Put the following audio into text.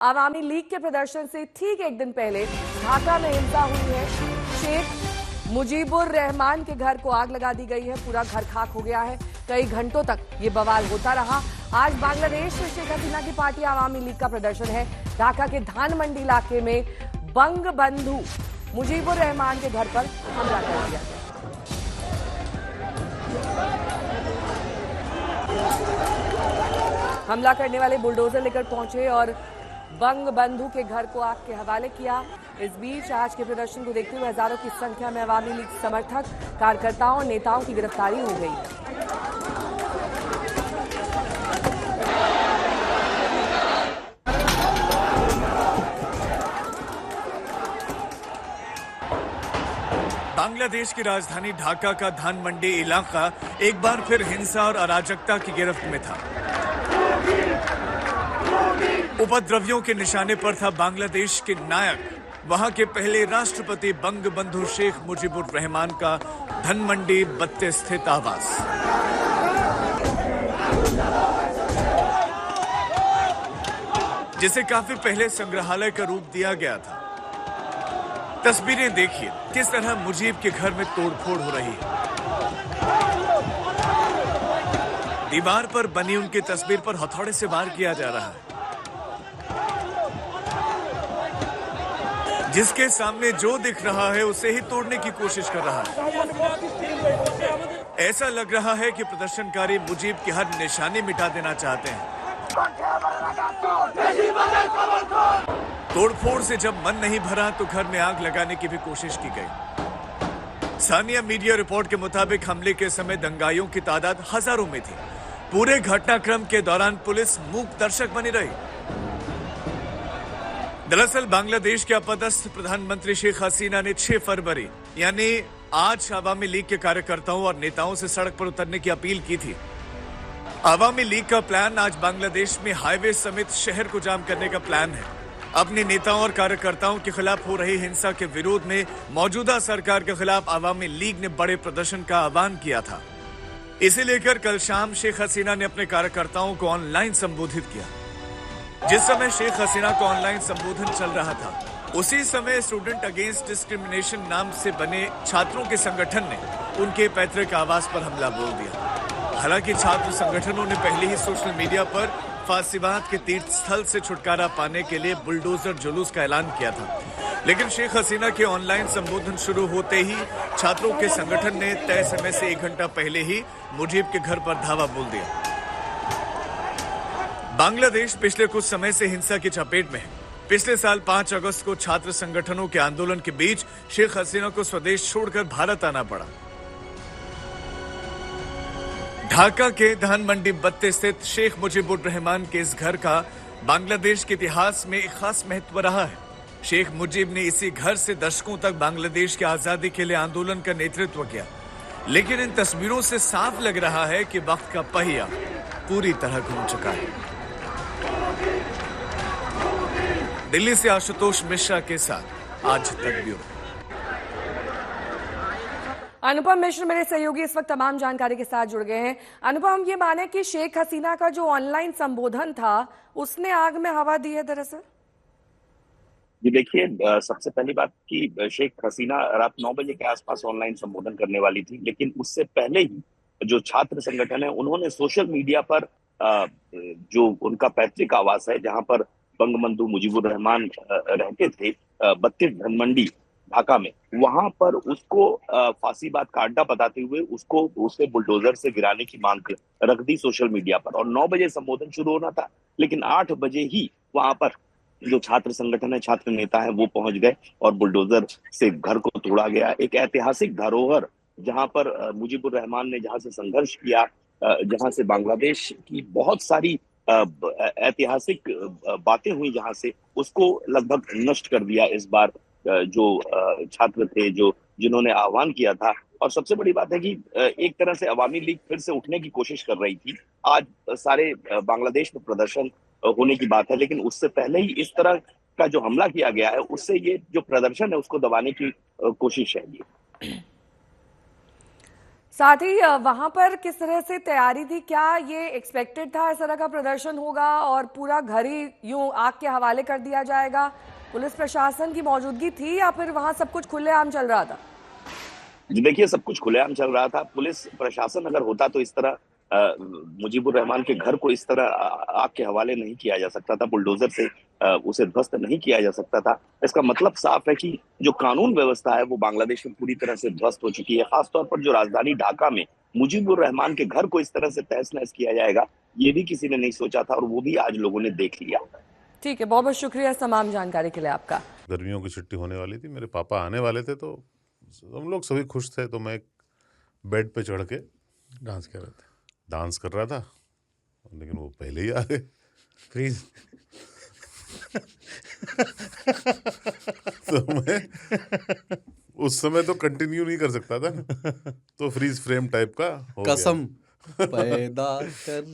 Awami league के प्रदर्शन से ठीक एक दिन पहले ढाका में हिंसा हुई है। शेख मुजीबुर रहमान के घर को आग लगा दी गई है। पूरा घर खाक हो गया है। कई घंटों तक ये बवाल होता रहा। आज बांग्लादेश में शेख हसीना की पार्टी आवामी लीग का प्रदर्शन है। ढाका के धान मंडी इलाके में बंग बंधु मुजीबुर रहमान के घर पर हमला कर दिया गया। हमला करने वाले बुलडोजर लेकर पहुंचे और बंग बंधु के घर को आग के हवाले किया। इस बीच आज के प्रदर्शन को देखते हुए हजारों की संख्या में अवामी लीग समर्थक, कार्यकर्ताओं और नेताओं की गिरफ्तारी हो गई है। बांग्लादेश की राजधानी ढाका का धान मंडी इलाका एक बार फिर हिंसा और अराजकता की गिरफ्त में था। उपद्रवियों के निशाने पर था बांग्लादेश के नायक, वहां के पहले राष्ट्रपति बंग बंधु शेख मुजीबुर रहमान का धनमंडी 32 स्थित आवास। जिसे काफी पहले संग्रहालय का रूप दिया गया था। तस्वीरें देखिए किस तरह मुजीब के घर में तोड़फोड़ हो रही है। दीवार पर बनी उनकी तस्वीर पर हथौड़े से वार किया जा रहा है। जिसके सामने जो दिख रहा है उसे ही तोड़ने की कोशिश कर रहा है। ऐसा लग रहा है कि प्रदर्शनकारी मुजीब की हर निशानी मिटा देना चाहते हैं। तोड़फोड़ से जब मन नहीं भरा तो घर में आग लगाने की भी कोशिश की गई। स्थानीय मीडिया रिपोर्ट के मुताबिक हमले के समय दंगाइयों की तादाद हजारों में थी। पूरे घटनाक्रम के दौरान पुलिस मूक दर्शक बनी रही। दरअसल बांग्लादेश के अपदस्थ प्रधानमंत्री शेख हसीना ने 6 फरवरी यानी आज आवामी लीग के कार्यकर्ताओं और नेताओं से सड़क पर उतरने की अपील की थी। आवामी लीग का प्लान आज बांग्लादेश में हाईवे समेत शहर को जाम करने का प्लान है। अपने नेताओं और कार्यकर्ताओं के खिलाफ हो रही हिंसा के विरोध में मौजूदा सरकार के खिलाफ आवामी लीग ने बड़े प्रदर्शन का आह्वान किया था। इसे लेकर कल शाम शेख हसीना ने अपने कार्यकर्ताओं को ऑनलाइन संबोधित किया। जिस समय शेख हसीना का ऑनलाइन संबोधन चल रहा था उसी समय स्टूडेंट अगेंस्ट डिस्क्रिमिनेशन नाम से बने छात्रों के संगठन ने उनके पैतृक आवास पर हमला बोल दिया। हालांकि छात्र संगठनों ने पहले ही सोशल मीडिया पर फासिबाद के तीर्थ स्थल से छुटकारा पाने के लिए बुलडोजर जुलूस का ऐलान किया था, लेकिन शेख हसीना के ऑनलाइन संबोधन शुरू होते ही छात्रों के संगठन ने तय समय से 1 घंटा पहले ही मुजीब के घर पर धावा बोल दिया। बांग्लादेश पिछले कुछ समय से हिंसा की चपेट में है। पिछले साल 5 अगस्त को छात्र संगठनों के आंदोलन के बीच शेख हसीना को स्वदेश छोड़कर भारत आना पड़ा। ढाका के धान मंडी 32 स्थित शेख मुजीबुर रहमान के इस घर का बांग्लादेश के इतिहास में एक खास महत्व रहा है। शेख मुजीब ने इसी घर से दशकों तक बांग्लादेश की आजादी के लिए आंदोलन का नेतृत्व किया, लेकिन इन तस्वीरों से साफ लग रहा है कि वक्त का पहिया पूरी तरह घूम चुका है। दिल्ली से आशुतोष मिश्रा के साथ आज तक ब्यूरो। अनुपम मिश्र मेरे सहयोगी इस वक्त तमाम जानकारी के साथ जुड़ गए हैं। अनुपम, ये माने कि शेख हसीना का जो ऑनलाइन संबोधन था उसने आग में हवा दी है दरअसल? जी देखिए, सबसे पहली बात कि शेख हसीना रात 9 बजे के आसपास ऑनलाइन संबोधन करने वाली थी, लेकिन उससे पहले ही जो छात्र संगठन है उन्होंने सोशल मीडिया पर जो उनका पैतृक आवास है जहां पर बंगबंधु मुजीबुर रहमान रहते थे 32 धनमंडी ढाका में, वहां पर उसको फांसीबाद का अड्डा बताते हुए उसे बुलडोजर से गिराने की मांग रख दी सोशल मीडिया पर। और 9 बजे संबोधन शुरू होना था, लेकिन 8 बजे ही वहां पर जो छात्र संगठन है, छात्र नेता है, वो पहुंच गए और बुलडोजर से घर को तोड़ा गया। एक ऐतिहासिक धरोहर जहां पर मुजीबुर रहमान ने जहां से संघर्ष किया, जहां से बांग्लादेश की बहुत सारी ऐतिहासिक बातें हुई, जहां से उसको लगभग नष्ट कर दिया इस बार जो छात्र थे जिन्होंने आह्वान किया था। और सबसे बड़ी बात है कि एक तरह से अवामी लीग फिर से उठने की कोशिश कर रही थी। आज सारे बांग्लादेश में प्रदर्शन होने की बात है, लेकिन उससे पहले ही इस तरह का जो हमला किया गया है उससे ये जो प्रदर्शन है उसको दबाने की कोशिश है। साथ ही वहां पर किस तरह से तैयारी थी? क्या ये एक्सपेक्टेड था इस तरह का प्रदर्शन होगा और पूरा घर ही यूं आग के हवाले कर दिया जाएगा? पुलिस प्रशासन की मौजूदगी थी या फिर वहां सब कुछ खुलेआम चल रहा था? जी देखिए, सब कुछ खुलेआम चल रहा था। पुलिस प्रशासन अगर होता तो इस तरह मुजीबुर रहमान के घर को इस तरह आग के हवाले नहीं किया जा सकता था, बुलडोजर से उसे ध्वस्त नहीं किया जा सकता था। इसका मतलब साफ है कि जो कानून व्यवस्था है वो बांग्लादेश में पूरी तरह से ध्वस्त हो चुकी है। खासतौर पर जो राजधानी ढाका में मुजीबुर रहमान के घर को इस तरह से तहस नहस किया जाएगा, ये भी किसी ने नहीं सोचा था और वो भी आज लोगों ने देख लिया। ठीक है, बहुत बहुत शुक्रिया इस तमाम जानकारी के लिए आपका। गर्मियों की छुट्टी होने वाली थी, मेरे पापा आने वाले थे, तो हम लोग सभी खुश थे। तो मैं एक बेड पे चढ़ के डांस कर रहा था, लेकिन वो पहले ही आ गए। फ्रीज। तो मैं उस समय तो कंटिन्यू नहीं कर सकता था, तो फ्रीज फ्रेम टाइप का हो गया। कसम पैदा कर